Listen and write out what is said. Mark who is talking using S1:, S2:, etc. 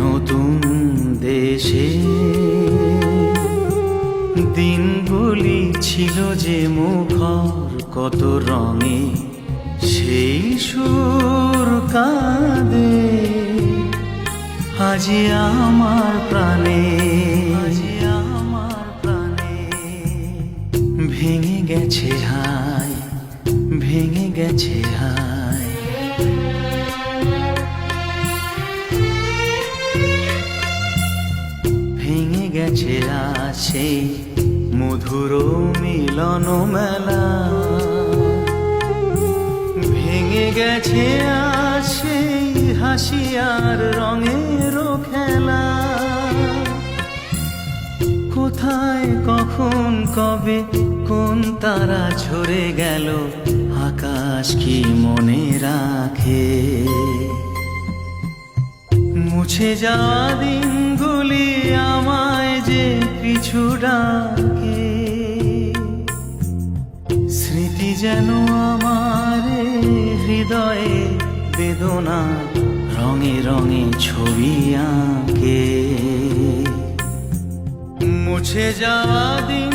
S1: নতুন দেশে দিনগুলি ছিল যে মুখর কত রঙে, সেই সুর কাঁদে আজি আমার প্রাণে, ভেঙে গেছে হায়, ভেঙে গেছে হায়। ভেঙে গেছে আছে মধুর মিলন মেলা, ভেঙে গেছে আছে হাসি আর রঙের খেলা। কোথায় কখন কবে কোন তারা ঝরে গেল, আকাশ কি মনে রাখে? মুছে যাওয়া দিনগুলি আমায় যে পিছু ডাকে, স্মৃতি যেন আমার হৃদয়ে বেদনা রঙে রঙে ছবি আঁকে। মুছে যাওয়া দিন